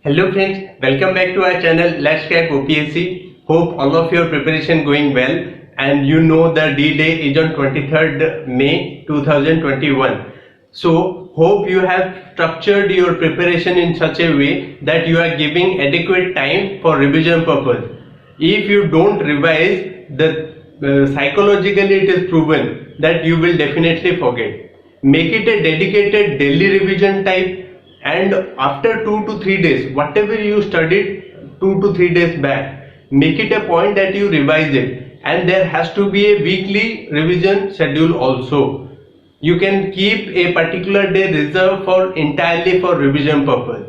Hello friends, welcome back to our channel Let's Crack OPSC. Hope all of your preparation going well, and you know the D-Day is on 23rd May 2021. So hope you have structured your preparation in such a way that you are giving adequate time for revision purpose. If you don't revise, psychologically it is proven that you will definitely forget. Make it a dedicated daily revision type, and after 2 to 3 days, whatever you studied 2 to 3 days back, make it a point that you revise it, and there has to be a weekly revision schedule also. You can keep a particular day reserved for entirely for revision purpose.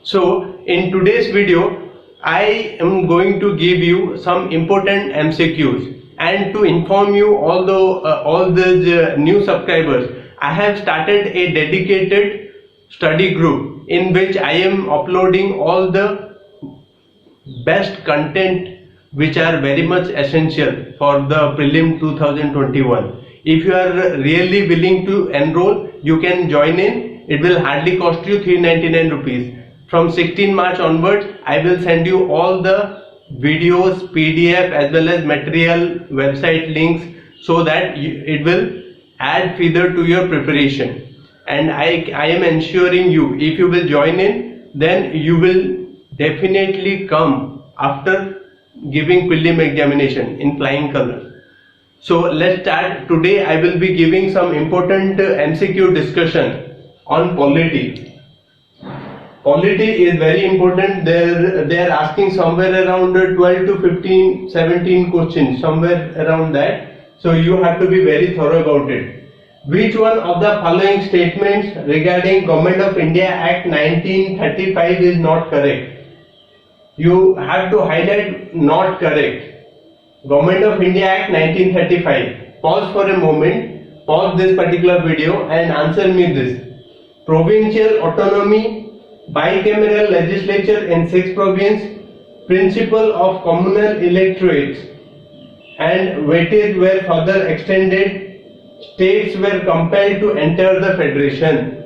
So in today's video I am going to give you some important MCQs, and to inform you all the new subscribers, I have started a dedicated study group in which I am uploading all the best content which are very much essential for the prelim 2021. If you are really willing to enroll, you can join in. It will hardly cost you 399 rupees. From 16 March onwards, I will send you all the videos, PDF as well as material, website links, so that it will add further to your preparation. And I am ensuring you, if you will join in, then you will definitely come after giving prelim examination in flying colors. So let's start. Today I will be giving some important MCQ discussion on polity. Polity is very important. They are asking somewhere around 12 to 15, 17 questions, somewhere around that. So you have to be very thorough about it. Which one of the following statements regarding Government of India Act 1935 is not correct? You have to highlight not correct. Government of India Act 1935. Pause for a moment. Pause this particular video and answer me this. Provincial autonomy, bicameral legislature in 6 provinces, principle of communal electorates, and weightage were further extended. States were compelled to enter the federation.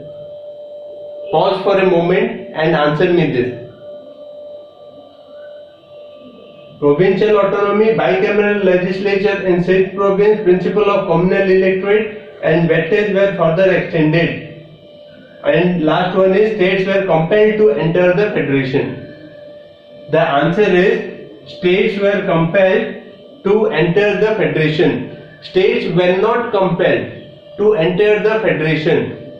Pause for a moment and answer me this. Provincial autonomy, bicameral legislature in 6 provinces, principle of communal electorate, and weightage were further extended. And last one is states were compelled to enter the federation. The answer is states were compelled to enter the federation. States were not compelled to enter the federation.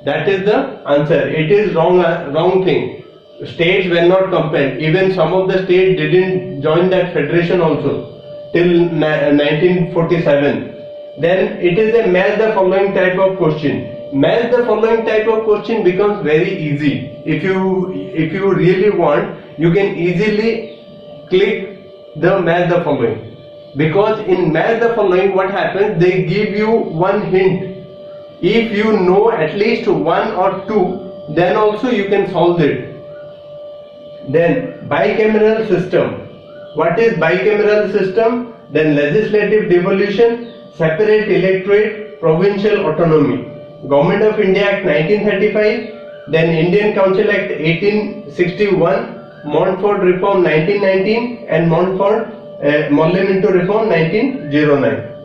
That is the answer. It is wrong thing. States were not compelled. Even some of the states didn't join that federation also till 1947. Then it is a match the following type of question. Match the following type of question becomes very easy. If you really want, you can easily click the match the following. Because in match the following, what happens, they give you one hint. If you know at least one or two, then also you can solve it. Then bicameral system. What is bicameral system? Then legislative devolution, separate electorate, provincial autonomy. Government of India Act 1935, then Indian Council Act 1861, Montfort Reform 1919, and Molle-Minto Reform 1909.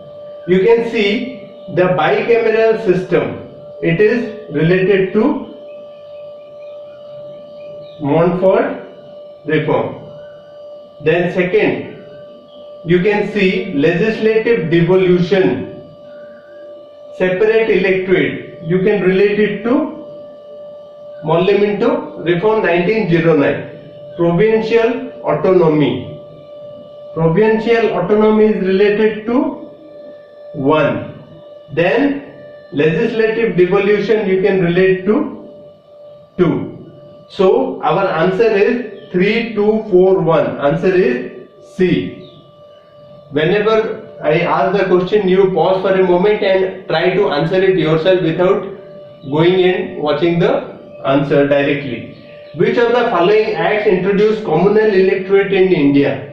You can see the bicameral system. It is related to Montfort Reform. Then second, you can see legislative devolution, separate electorate. You can relate it to Molle-Minto Reform 1909. Provincial autonomy. Provincial autonomy is related to 1. Then legislative devolution you can relate to 2. So our answer is 3, 2, 4, 1. Answer is C. Whenever I ask the question, you pause for a moment and try to answer it yourself without going and watching the answer directly. Which of the following acts introduced communal electorate in India?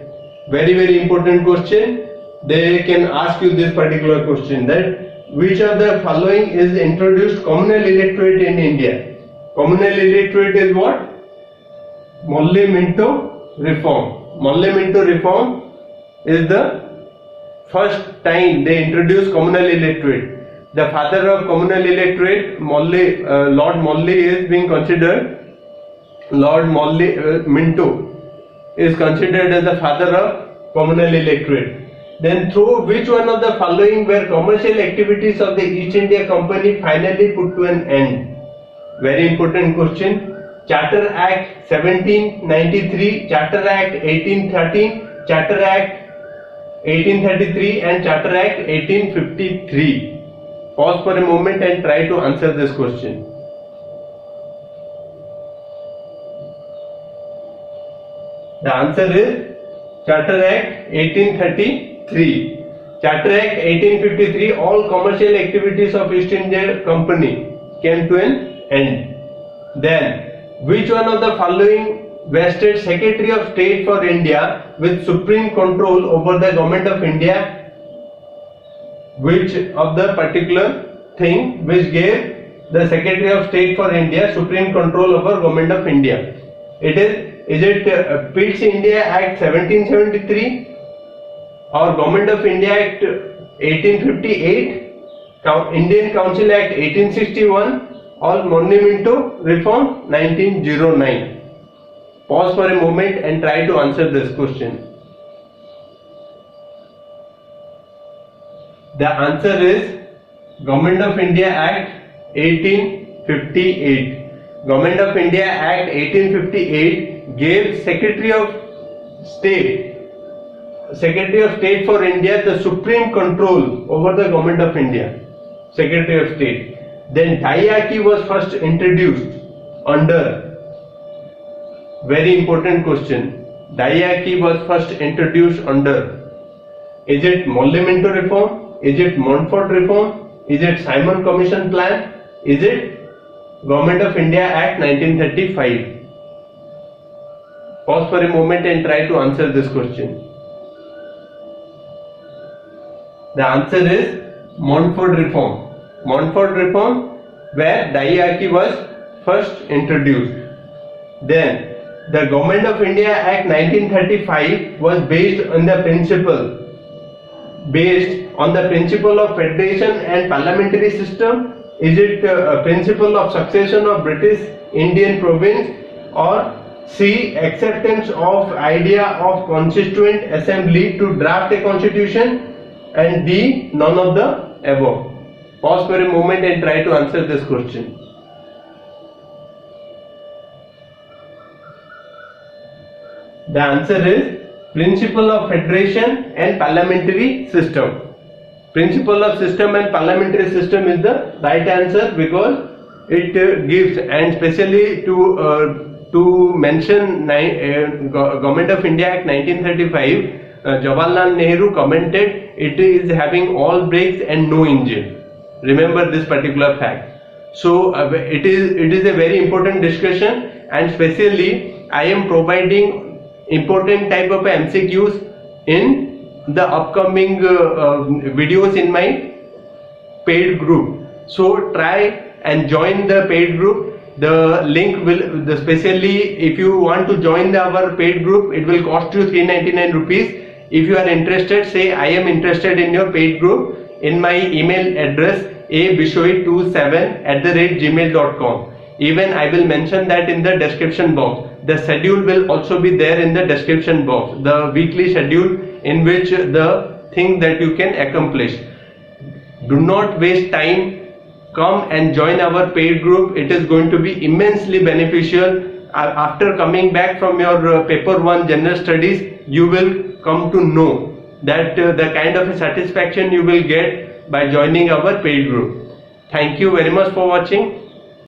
Very important question. They can ask you this particular question, that which of the following is introduced communal electorate in India? Communal electorate is what? Molly-Minto reform. Molly-Minto reform is the first time they introduced communal electorate. The father of communal electorate, Lord Molly, is being considered. Lord Molly-Minto is considered as the father of communal electorate. Then through which one of the following were commercial activities of the East India Company finally put to an end? Very important question. Charter Act 1793, Charter Act 1813, Charter Act 1833 and Charter Act 1853. Pause for a moment and try to answer this question. The answer is Charter Act 1833. Charter Act 1853, all commercial activities of East India Company came to an end. Then, which one of the following vested Secretary of State for India with supreme control over the Government of India? Which of the particular thing which gave the Secretary of State for India supreme control over Government of India? Is it Pitt's India Act 1773 or Government of India Act 1858, Indian Council Act 1861 or Molly-Minto Reform 1909? Pause for a moment and try to answer this question. The answer is Government of India Act 1858. Government of India Act 1858 gave Secretary of State for India the supreme control over the Government of India. Secretary of State. Then diarchy was first introduced under. Very important question. Diarchy was first introduced under. Is it Molly-Minto reform? Is it Montfort reform? Is it Simon Commission plan? Is it Government of India Act 1935? Pause for a moment and try to answer this question. The answer is Montfort reform. Montfort reform, where diarchy was first introduced. Then the Government of India Act 1935 was based on the principle of federation and parliamentary system. Is it a principle of succession of British Indian province, or C, acceptance of idea of constituent assembly to draft a constitution, and D, none of the above? Pause for a moment and try to answer this question. The answer is principle of federation and parliamentary system. Principle of system and parliamentary system is the right answer, because it gives, and especially to mention Government of India Act 1935, Jawaharlal Nehru commented it is having all brakes and no engine. Remember this particular fact. So it is a very important discussion, and especially I am providing important type of MCQs in the upcoming videos in my paid group. So try and join the paid group. The link will, especially if you want to join our paid group, it will cost you 399 rupees. If you are interested, say I am interested in your paid group, in my email address abishoi27@gmail.com. Even I will mention that in the description box. The schedule will also be there in the description box, the weekly schedule in which the thing that you can accomplish. Do not waste time. Come and join our paid group. It is going to be immensely beneficial. After coming back from your paper 1 general studies, you will come to know that the kind of satisfaction you will get by joining our paid group. Thank you very much for watching.